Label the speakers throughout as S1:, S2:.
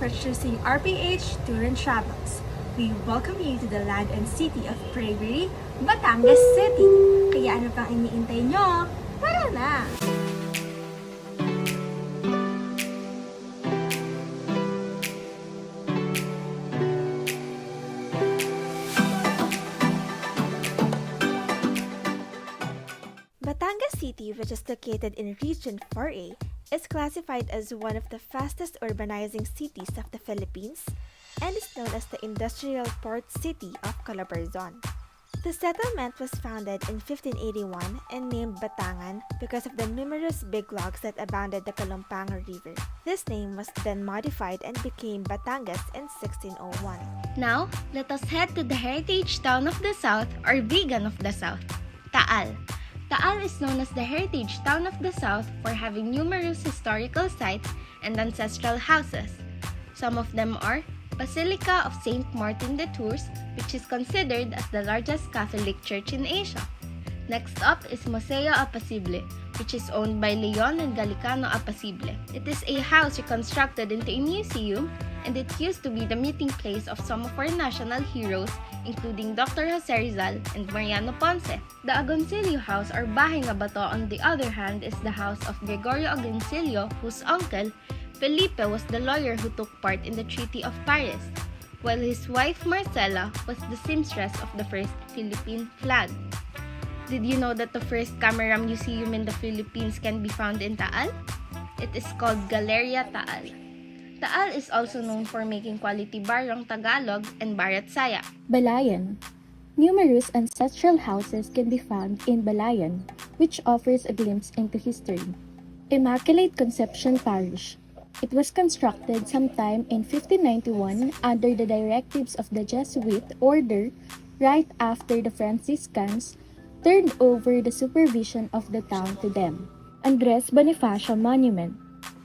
S1: purchasing RPH Tour and Travels. We welcome you to the land and city of Bravery, Batangas City. Kaya ano pang iniintay nyo? Tara na! Batangas City, which is located in Region 4A, is classified as one of the fastest urbanizing cities of the Philippines and is known as the industrial port city of Calabarzon. The settlement was founded in 1581 and named Batangan because of the numerous big logs that abounded the Calumpanga River. This name was then modified and became Batangas in 1601.
S2: Now, let us head to the heritage town of the South or vegan of the South, Taal. Taal is known as the heritage town of the South for having numerous historical sites and ancestral houses. Some of them are Basilica of Saint Martin de Tours, which is considered as the largest Catholic church in Asia. Next up is Museo Apacible, which is owned by Leon and Galicano Apacible. It is a house reconstructed into a museum, and it used to be the meeting place of some of our national heroes, including Dr. Jose Rizal and Mariano Ponce. The Agoncillo House or Bahay nga Bato, on the other hand, is the house of Gregorio Agoncillo, whose uncle, Felipe, was the lawyer who took part in the Treaty of Paris, while his wife Marcela was the seamstress of the first Philippine flag. Did you know that the first camera museum in the Philippines can be found in Taal? It is called Galeria Taal. Taal is also known for making quality barong Tagalog and Barat Saya.
S3: Balayan. Numerous ancestral houses can be found in Balayan, which offers a glimpse into history. Immaculate Conception Parish. It was constructed sometime in 1591 under the directives of the Jesuit order right after the Franciscans turned over the supervision of the town to them. Andres Bonifacio Monument.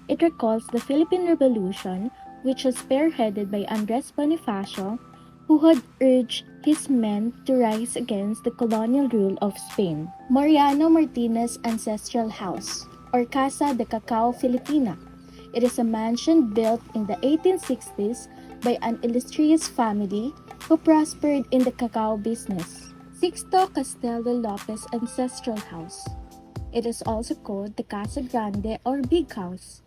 S3: It recalls the Philippine Revolution, which was spearheaded by Andres Bonifacio, who had urged his men to rise against the colonial rule of Spain. Mariano Martinez Ancestral House, or Casa de Cacao Filipina. It is a mansion built in the 1860s by an illustrious family who prospered in the cacao business. Sixto Castelo Lopez Ancestral House. It is also called the Casa Grande or Big House.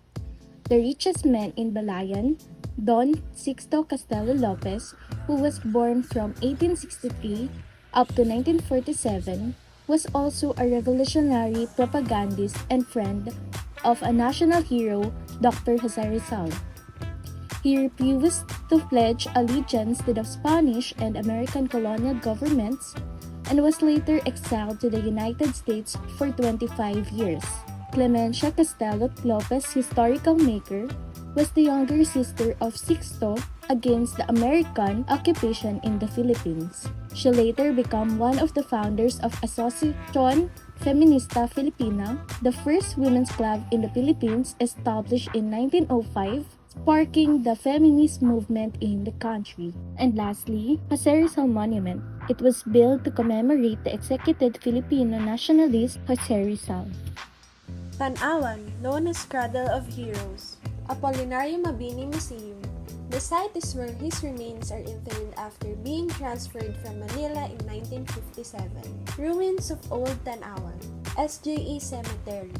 S3: The richest man in Balayan, Don Sixto Castelo Lopez, who was born from 1863 up to 1947, was also a revolutionary propagandist and friend of a national hero, Dr. Jose Rizal. He refused to pledge allegiance to the Spanish and American colonial governments and was later exiled to the United States for 25 years. Clemencia Castelo Lopez, historical maker, was the younger sister of Sixto against the American occupation in the Philippines. She later became one of the founders of Asociacion Feminista Filipina, the first women's club in the Philippines established in 1905, sparking the feminist movement in the country. And lastly, Jose Rizal Monument. It was built to commemorate the executed Filipino nationalist Jose Rizal.
S4: Tanawan, known as Cradle of Heroes, Apolinario Mabini Museum. The site is where his remains are interred after being transferred from Manila in 1957. Ruins of Old Tanawan, SJE Cemetery,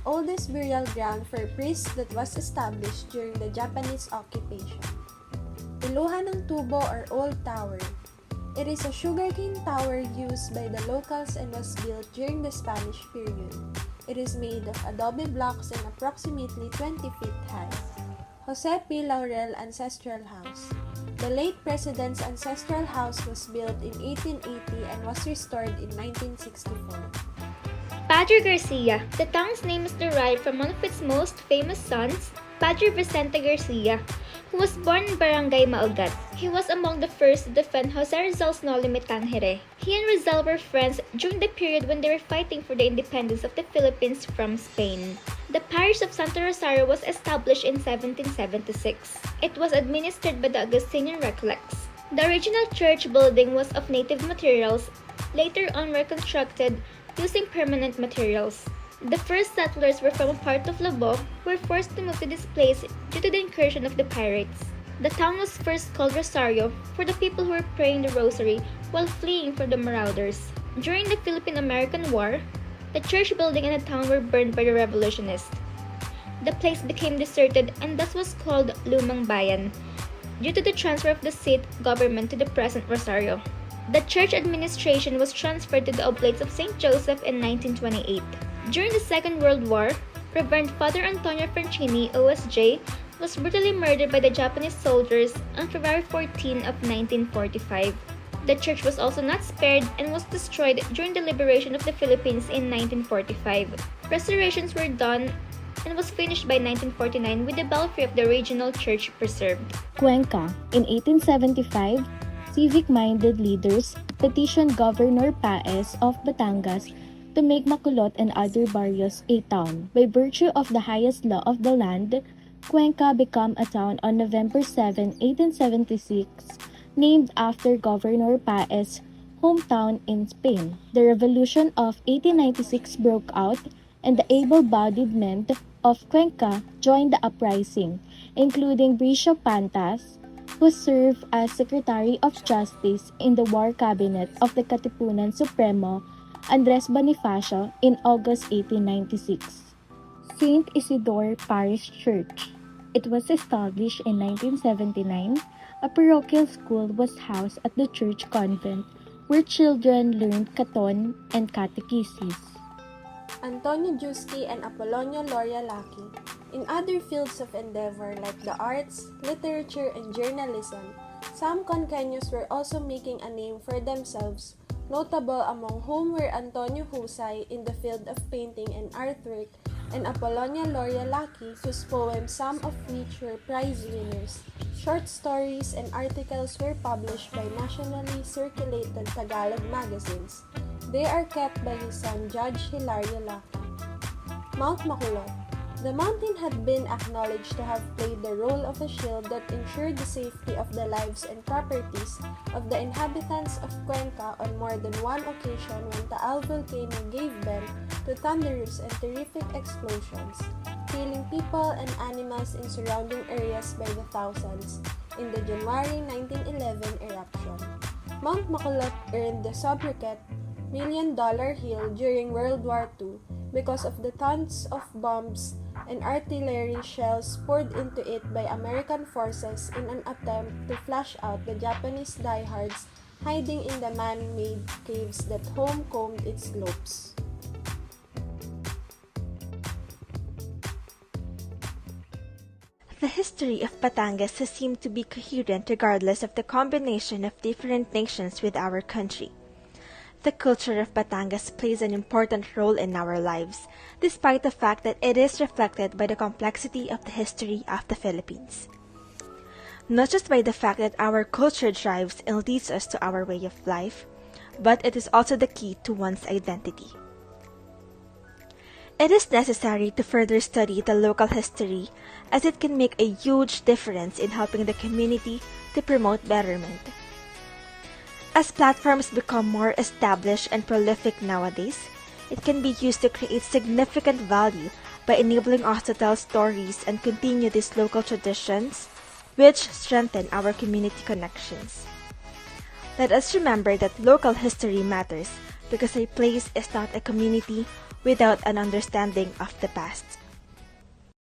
S4: oldest burial ground for priests that was established during the Japanese occupation. Iluhan ng Tubo or Old Tower. It is a sugarcane tower used by the locals and was built during the Spanish period. It is made of adobe blocks and approximately 20 feet high. Jose P. Laurel Ancestral House. The late President's ancestral house was built in 1880 and was restored in 1964.
S5: Padre Garcia. The town's name is derived from one of its most famous sons, Padre Vicente Garcia, who was born in Barangay Maugat. He was among the first to defend Jose Rizal's No Limit Tangere. He and Rizal were friends during the period when they were fighting for the independence of the Philippines from Spain. The parish of Santo Rosario was established in 1776. It was administered by the Augustinian Recollects. The original church building was of native materials, later on reconstructed using permanent materials. The first settlers were from a part of Lubog who were forced to move to this place due to the incursion of the pirates. The town was first called Rosario for the people who were praying the rosary while fleeing from the marauders. During the Philippine-American War, the church building and the town were burned by the revolutionists. The place became deserted and thus was called Lumang Bayan, due to the transfer of the seat government to the present Rosario. The church administration was transferred to the Oblates of St. Joseph in 1928. During the Second World War, Reverend Father Antonio Francini, OSJ, was brutally murdered by the Japanese soldiers on February 14 of 1945. The church was also not spared and was destroyed during the liberation of the Philippines in 1945. Restorations were done and was finished by 1949 with the belfry of the regional church preserved.
S3: Cuenca. In 1875, civic-minded leaders petitioned Governor Paez of Batangas to make Maculot and other barrios a town. By virtue of the highest law of the land, Cuenca became a town on November 7, 1876, named after Governor Paez's hometown in Spain. The Revolution of 1896 broke out, and the able-bodied men of Cuenca joined the uprising, including Bishop Pantas, who served as Secretary of Justice in the War Cabinet of the Katipunan Supremo, Andres Bonifacio, in August 1896. St. Isidore Parish Church. It was established in 1979. A parochial school was housed at the church convent where children learned Caton and catechesis.
S4: Antonio Giusti and Apolonio Loria-Lacky. In other fields of endeavor like the arts, literature, and journalism, some Conqueños were also making a name for themselves, notable among whom were Antonio Husay in the field of painting and artwork, and Apolonio Loria-Lacky, whose poems, some of which were prize winners. Short stories and articles were published by nationally circulated Tagalog magazines. They are kept by his son Judge Hilario Lacky. Mount Maculot. The mountain had been acknowledged to have played the role of a shield that ensured the safety of the lives and properties of the inhabitants of Cuenca on more than one occasion when Taal volcano gave vent to thunderous and terrific explosions, killing people and animals in surrounding areas by the thousands in the January 1911 eruption. Mount Maculot earned the sobriquet $1 Million Hill during World War II because of the tons of bombs and artillery shells poured into it by American forces in an attempt to flush out the Japanese diehards hiding in the man-made caves that home-combed its slopes.
S1: The history of Batangas has seemed to be coherent regardless of the combination of different nations with our country. The culture of Batangas plays an important role in our lives, despite the fact that it is reflected by the complexity of the history of the Philippines. Not just by the fact that our culture drives and leads us to our way of life, but it is also the key to one's identity. It is necessary to further study the local history as it can make a huge difference in helping the community to promote betterment. As platforms become more established and prolific nowadays, it can be used to create significant value by enabling us to tell stories and continue these local traditions, which strengthen our community connections. Let us remember that local history matters because a place is not a community without an understanding of the past.